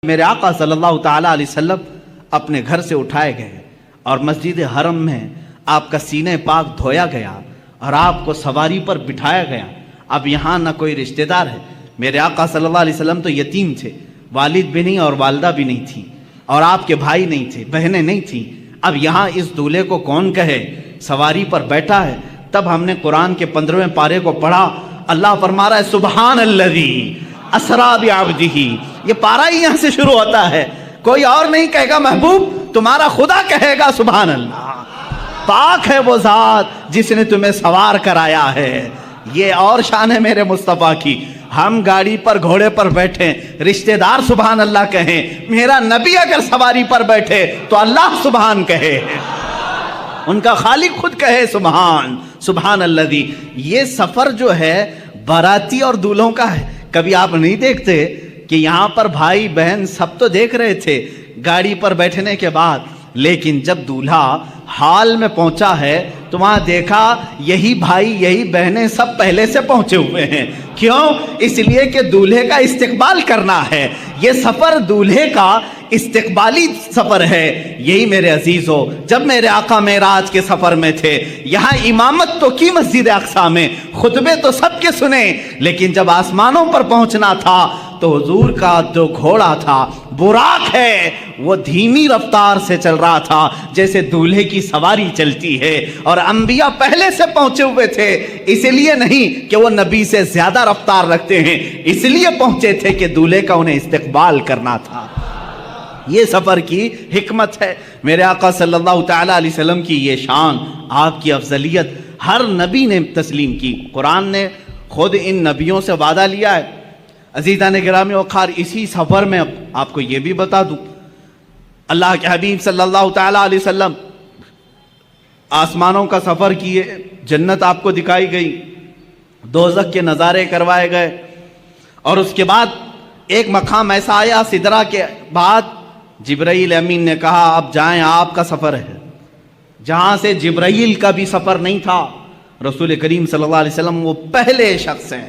میرے آقا صلی اللہ تعالیٰ علیہ وسلم اپنے گھر سے اٹھائے گئے اور مسجد حرم میں آپ کا سینہ پاک دھویا گیا اور آپ کو سواری پر بٹھایا گیا۔ اب یہاں نہ کوئی رشتہ دار ہے، میرے آقا صلی اللہ علیہ وسلم تو یتیم تھے، والد بھی نہیں اور والدہ بھی نہیں تھی، اور آپ کے بھائی نہیں تھے، بہنیں نہیں تھیں۔ اب یہاں اس دولہے کو کون کہے، سواری پر بیٹھا ہے۔ تب ہم نے قرآن کے 15ویں پارے کو پڑھا، اللہ فرما رہا ہے سبحان الذی اسریٰ بعبدہ۔ یہ پارہ ہی یہاں سے شروع ہوتا ہے، کوئی اور نہیں کہے گا، محبوب تمہارا خدا کہے گا سبحان اللہ۔ پاک ہے وہ ذات جس نے تمہیں سوار کرایا ہے۔ یہ اور شان ہے میرے مصطفیٰ کی۔ ہم گاڑی پر گھوڑے پر بیٹھیں، رشتہ دار سبحان اللہ کہیں، میرا نبی اگر سواری پر بیٹھے تو اللہ سبحان کہے، ان کا خالق خود کہے سبحان سبحان الذی۔ یہ سفر جو ہے باراتی اور دولہوں کا ہے۔ کبھی آپ نہیں دیکھتے کہ یہاں پر بھائی بہن سب تو دیکھ رہے تھے گاڑی پر بیٹھنے کے بعد، لیکن جب دولہا حال میں پہنچا ہے تو وہاں دیکھا یہی بھائی یہی بہنیں سب پہلے سے پہنچے ہوئے ہیں۔ کیوں؟ اس لیے کہ دولہے کا استقبال کرنا ہے۔ یہ سفر دولہے کا استقبالی سفر ہے۔ یہی میرے عزیزو، جب میرے آقا معراج کے سفر میں تھے، یہاں امامت تو کی مسجد اقصیٰ میں، خطبے تو سب کے سنے، لیکن جب آسمانوں پر پہنچنا تھا تو حضور کا جو گھوڑا تھا براق ہے، وہ دھیمی رفتار سے چل رہا تھا جیسے دولہے کی سواری چلتی ہے، اور انبیاء پہلے سے پہنچے ہوئے تھے۔ اس لیے نہیں کہ وہ نبی سے زیادہ رفتار رکھتے ہیں، اس لیے پہنچے تھے کہ دولہے کا انہیں استقبال کرنا تھا۔ یہ سفر کی حکمت ہے۔ میرے آقا صلی اللہ تعالیٰ علیہ وسلم کی یہ شان، آپ کی افضلیت ہر نبی نے تسلیم کی۔ قرآن نے خود ان نبیوں سے وعدہ لیا ہے۔ عزیزان گرامی وقار، اسی سفر میں آپ کو یہ بھی بتا دوں، اللہ کے حبیب صلی اللہ تعالیٰ علیہ وسلم آسمانوں کا سفر کیے، جنت آپ کو دکھائی گئی، دوزخ کے نظارے کروائے گئے، اور اس کے بعد ایک مقام ایسا آیا سدرہ کے بعد جبرائیل امین نے کہا اب جائیں، آپ کا سفر ہے، جہاں سے جبرائیل کا بھی سفر نہیں تھا۔ رسول کریم صلی اللہ علیہ وسلم وہ پہلے شخص ہیں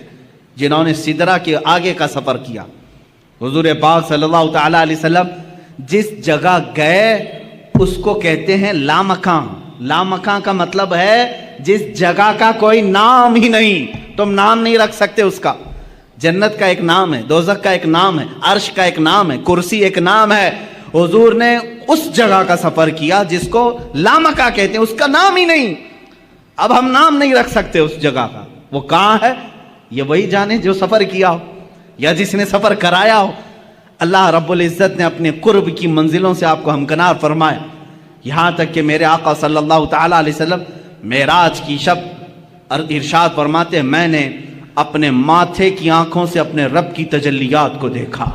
جنہوں نے سدرہ کے آگے کا سفر کیا۔ حضور پاک صلی اللہ تعالیٰ علیہ وسلم جس جگہ گئے اس کو کہتے ہیں لامکان۔ لامکان کا مطلب ہے جس جگہ کا کوئی نام ہی نہیں، تم نام نہیں رکھ سکتے اس کا۔ جنت کا ایک نام ہے، دوزخ کا ایک نام ہے، عرش کا ایک نام ہے، کرسی ایک نام ہے۔ حضور نے اس جگہ کا سفر کیا جس کو لامکان کہتے ہیں، اس کا نام ہی نہیں۔ اب ہم نام نہیں رکھ سکتے اس جگہ کا، وہ کہاں ہے یہ وہی جانے جو سفر کیا ہو یا جس نے سفر کرایا ہو۔ اللہ رب العزت نے اپنے قرب کی منزلوں سے آپ کو ہمکنار فرمائے، یہاں تک کہ میرے آقا صلی اللہ تعالیٰ علیہ وسلم معراج کی شب ارشاد فرماتے ہیں میں نے اپنے ماتھے کی آنکھوں سے اپنے رب کی تجلیات کو دیکھا،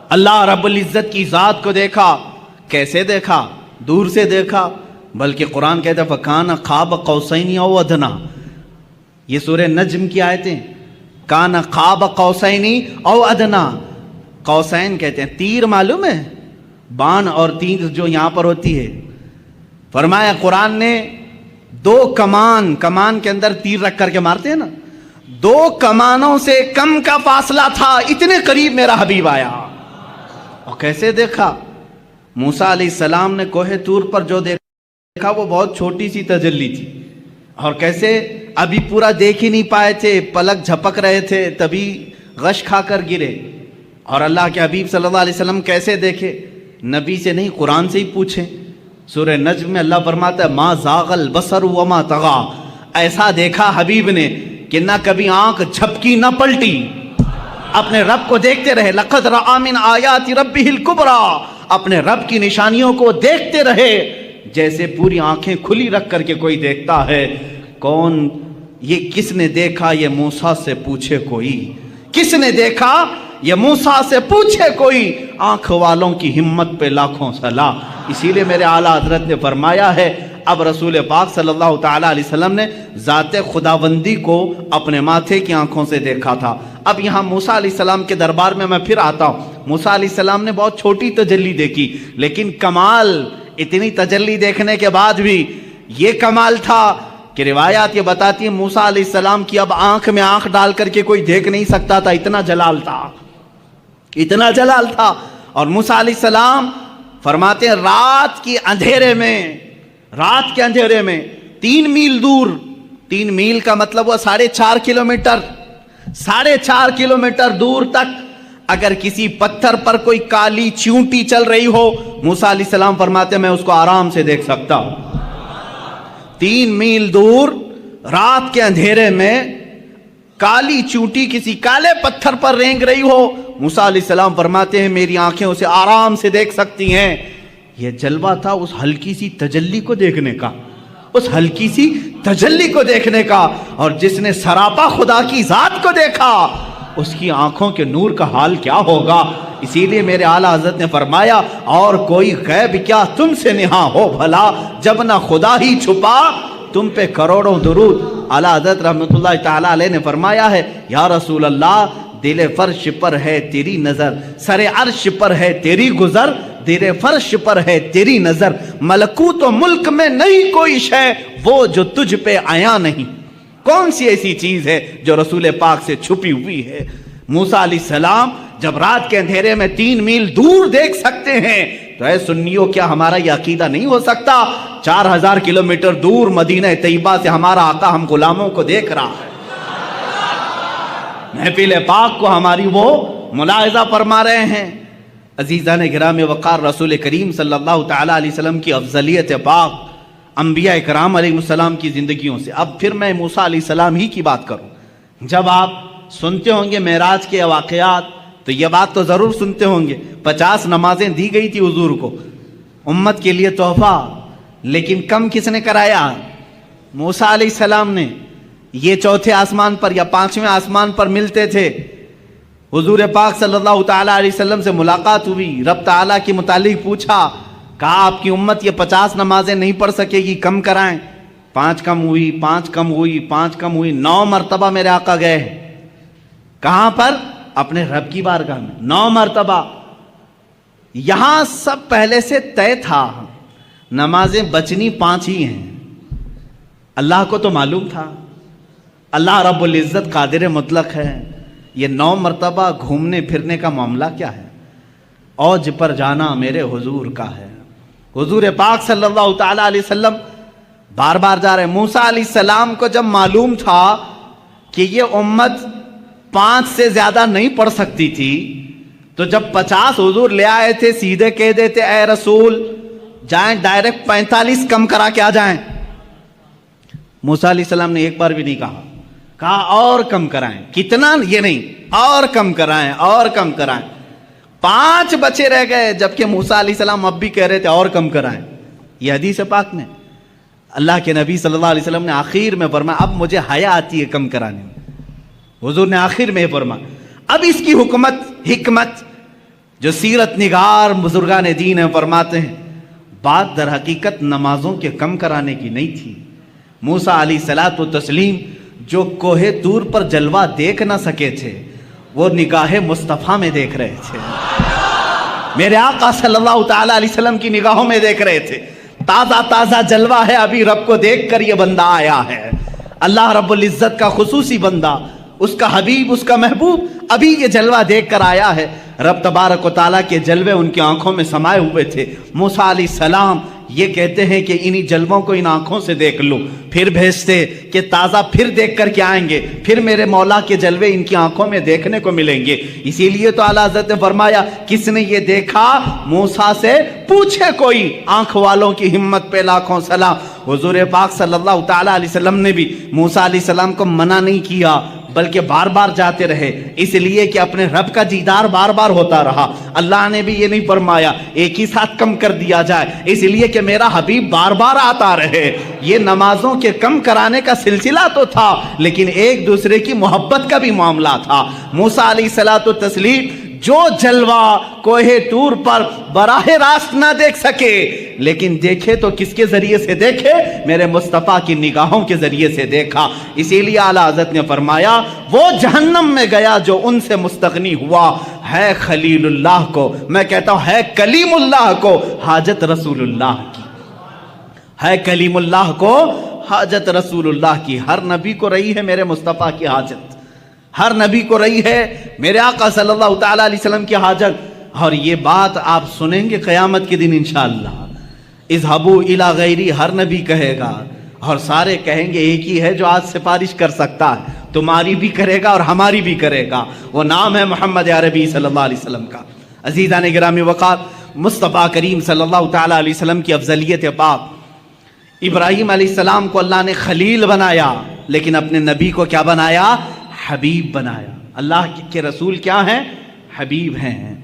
اللہ رب العزت کی ذات کو دیکھا۔ کیسے دیکھا؟ دور سے دیکھا، بلکہ قرآن کہتا ہے فَكَانَ قَابَ قَوْسَيْنِ أَوْ أَدْنَىٰ۔ یہ سورہ نجم کی آیتیں، کان قاب قوسین او ادنا۔ قوسین کہتے ہیں تیر، معلوم ہے بان اور تیر جو یہاں پر ہوتی ہے۔ فرمایا قرآن نے دو کمان کے اندر تیر رکھ کر کے مارتے ہیں نا، دو کمانوں سے کم کا فاصلہ تھا، اتنے قریب میرا حبیب آیا۔ اور کیسے دیکھا؟ موسیٰ علیہ السلام نے کوہ طور پر جو دیکھا وہ بہت چھوٹی سی تجلی تھی، اور کیسے ابھی پورا دیکھ ہی نہیں پائے تھے، پلک جھپک رہے تھے، تبھی غش کھا کر گرے۔ اور اللہ کے حبیب صلی اللہ علیہ وسلم کیسے دیکھے؟ نبی سے نہیں، قرآن سے ہی پوچھیں۔ سورہ نجم میں اللہ فرماتا ہے ما زاغ البصر وما طغا، ایسا دیکھا حبیب نے کہ نہ کبھی آنکھ جھپکی نہ پلٹی، اپنے رب کو دیکھتے رہے۔ لقد رأى من آیات ربہ الکبریٰ، اپنے رب کی نشانیوں کو دیکھتے رہے جیسے پوری آنکھیں کھلی رکھ کر کے کوئی دیکھتا ہے۔ کون یہ؟ کس نے دیکھا؟ یہ موسیٰ سے پوچھے کوئی، کس نے دیکھا؟ یہ موسیٰ سے پوچھے کوئی۔ آنکھ والوں کی ہمت پہ لاکھوں سلام۔ اسی لیے میرے اعلیٰ حضرت نے فرمایا ہے اب رسول پاک صلی اللہ تعالیٰ علیہ وسلم نے ذات خداوندی کو اپنے ماتھے کی آنکھوں سے دیکھا تھا۔ اب یہاں موسیٰ علیہ السلام کے دربار میں پھر آتا ہوں۔ موسیٰ علیہ السلام نے بہت چھوٹی تجلی دیکھی، لیکن کمال اتنی تجلی دیکھنے کے بعد بھی یہ کمال تھا کہ روایات یہ بتاتی ہیں موسیٰ علیہ السلام کی اب آنکھ میں آنکھ ڈال کر کے کوئی دیکھ نہیں سکتا تھا، اتنا جلال تھا۔ اتنا جلال تھا. اور موسیٰ علیہ السلام فرماتے ہیں رات کے اندھیرے میں 3 میل دور، 3 میل کا مطلب وہ 4.5 کلومیٹر، 4.5 کلومیٹر دور تک اگر کسی پتھر پر کوئی کالی چیونٹی چل رہی ہو، موسیٰ علیہ السلام فرماتے ہیں میں اس کو آرام سے دیکھ سکتا ہوں. 3 میل دور رات کے اندھیرے میں کالی چیونٹی کسی کالے پتھر پر رینگ رہی ہو، موسیٰ علیہ السلام فرماتے ہیں میری آنکھیں اسے آرام سے دیکھ سکتی ہیں. یہ جلوہ تھا اس ہلکی سی تجلی کو دیکھنے کا، اس ہلکی سی تجلی کو دیکھنے کا. اور جس نے سراپا خدا کی ذات کو دیکھا اس کی آنکھوں کے نور کا حال کیا ہوگا. اسی لیے میرے اعلیٰ حضرت نے فرمایا اور کوئی غیب کیا تم سے نہاں ہو بھلا، جب نہ خدا ہی چھپا تم پہ کروڑوں درود. اعلیٰ حضرت رحمت اللہ تعالی علیہ نے فرمایا ہے یا رسول اللہ دل فرش پر ہے تیری نظر، سر عرش پر ہے تیری گزر، دل فرش پر ہے تیری نظر، ملکوت و ملک میں نہیں کوئی شے وہ جو تجھ پہ آیا نہیں. کون سی ایسی چیز ہے جو رسول پاک سے چھپی ہوئی ہے؟ موسیٰ علیہ السلام جب رات کے اندھیرے میں 3 میل دور دیکھ سکتے ہیں تو اے سنیوں کیا ہمارا یہ عقیدہ نہیں ہو سکتا 4000 کلومیٹر دور مدینہ طیبہ سے ہمارا آقا ہم غلاموں کو دیکھ رہا ہے، محفل پاک کو ہماری وہ ملاحظہ فرما رہے ہیں. عزیزان گرام وقار، رسول کریم صلی اللہ تعالی علیہ وسلم کی افضلیت پاک انبیاء کرام علیہ السلام کی زندگیوں سے. اب پھر میں موسیٰ علیہ السلام ہی کی بات کروں. جب آپ سنتے ہوں گے معراج کے واقعات تو یہ بات تو ضرور سنتے ہوں گے 50 نمازیں دی گئی تھی حضور کو امت کے لیے تحفہ، لیکن کم کس نے کرایا؟ موسیٰ علیہ السلام نے. یہ 4تھے آسمان پر یا 5ویں آسمان پر ملتے تھے، حضور پاک صلی اللہ تعالیٰ علیہ وسلم سے ملاقات ہوئی، رب تعالیٰ کے متعلق پوچھا، کہا آپ کی امت یہ 50 نمازیں نہیں پڑھ سکے گی، کم کرائیں. 5 کم ہوئی، 5 کم ہوئی، 5 کم ہوئی، 9 مرتبہ میرے آقا گئے. کہاں پر؟ اپنے رب کی بارگاہ میں 9 مرتبہ. یہاں سب پہلے سے طے تھا نمازیں بچنی 5 ہی ہیں. اللہ کو تو معلوم تھا، اللہ رب العزت قادر مطلق ہے. یہ 9 مرتبہ گھومنے پھرنے کا معاملہ کیا ہے؟ اوج پر جانا میرے حضور کا ہے. حضور پاک صلی اللہ تعالی علیہ وسلم بار بار جا رہے ہیں. موسیٰ علیہ السلام کو جب معلوم تھا کہ یہ امت 5 سے زیادہ نہیں پڑھ سکتی تھی تو جب 50 حضور لے آئے تھے سیدھے کہہ دیتے اے رسول جائیں ڈائریکٹ 45 کم کرا کے آ جائیں. موسیٰ علیہ السلام نے ایک بار بھی نہیں کہا اور کم کرائیں. کتنا؟ یہ نہیں، اور کم کرائیں، اور کم کرائیں. 5 بچے رہ گئے جبکہ موسیٰ علیہ السلام اب بھی کہہ رہے تھے اور کم کرائیں. یہ حدیث پاک میں اللہ کے نبی صلی اللہ علیہ وسلم نے آخر میں فرمایا اب مجھے حیا آتی ہے کم کرانے میں. حضور نے آخر میں فرمایا. اب اس کی حکمت جو سیرت نگار بزرگان دین ہیں فرماتے ہیں بات در حقیقت نمازوں کے کم کرانے کی نہیں تھی. موسیٰ علیہ الصلوۃ والتسلیم جو کوہ طور پر جلوہ دیکھ نہ سکے تھے وہ نگاہ مصطفیٰ میں دیکھ رہے تھے، میرے آقا صلی اللہ تعالی علیہ وسلم کی نگاہوں میں دیکھ رہے تھے. تازہ تازہ جلوہ ہے، ابھی رب کو دیکھ کر یہ بندہ آیا ہے. اللہ رب العزت کا خصوصی بندہ، اس کا حبیب، اس کا محبوب ابھی یہ جلوہ دیکھ کر آیا ہے. رب تبارک و تعالیٰ کے جلوے ان کی آنکھوں میں سمائے ہوئے تھے. موسیٰ علیہ السلام یہ کہتے ہیں کہ انہی جلووں کو ان آنکھوں سے دیکھ لو، پھر بھیجتے کہ تازہ پھر دیکھ کر کے آئیں گے، پھر میرے مولا کے جلوے ان کی آنکھوں میں دیکھنے کو ملیں گے. اسی لیے تو اعلیٰ حضرت نے فرمایا کس نے یہ دیکھا موسیٰ سے پوچھے کوئی، آنکھ والوں کی ہمت پہ لاکھوں سلام. حضور پاک صلی اللہ تعالی علیہ وسلم نے بھی موسیٰ علیہ السلام کو منع نہیں کیا بلکہ بار بار جاتے رہے، اس لیے کہ اپنے رب کا دیدار بار بار ہوتا رہا. اللہ نے بھی یہ نہیں فرمایا ایک ہی ساتھ کم کر دیا جائے، اس لیے کہ میرا حبیب بار بار آتا رہے. یہ نمازوں کے کم کرانے کا سلسلہ تو تھا لیکن ایک دوسرے کی محبت کا بھی معاملہ تھا. موسیٰ علیہ الصلوۃ والتسلیم جو جلوہ کوہ طور پر براہ راست نہ دیکھ سکے لیکن دیکھے تو کس کے ذریعے سے دیکھے؟ میرے مصطفیٰ کی نگاہوں کے ذریعے سے دیکھا. اسی لیے اعلیٰ حضرت نے فرمایا وہ جہنم میں گیا جو ان سے مستغنی ہوا. ہے خلیل اللہ کو، میں کہتا ہوں ہے کلیم اللہ کو حاجت رسول اللہ کی، ہے کلیم اللہ کو حاجت رسول اللہ کی. ہر نبی کو رہی ہے میرے مصطفیٰ کی حاجت. ہر نبی کو رہی ہے میرے آقا صلی اللہ تعالیٰ علیہ وسلم کی حاجت. اور یہ بات آپ سنیں گے قیامت کے دن انشاءاللہ. اذهبوا الی غیری ہر نبی کہے گا، اور سارے کہیں گے ایک ہی ہے جو آج سفارش کر سکتا ہے، تمہاری بھی کرے گا اور ہماری بھی کرے گا. وہ نام ہے محمد عربی صلی اللہ علیہ وسلم کا. عزیزان گرامی وقار، مصطفیٰ کریم صلی اللہ تعالیٰ علیہ وسلم کی افضلیت پاک. ابراہیم علیہ السلام کو اللہ نے خلیل بنایا، لیکن اپنے نبی کو کیا بنایا؟ حبیب بنایا. اللہ کے رسول کیا ہیں؟ حبیب ہیں.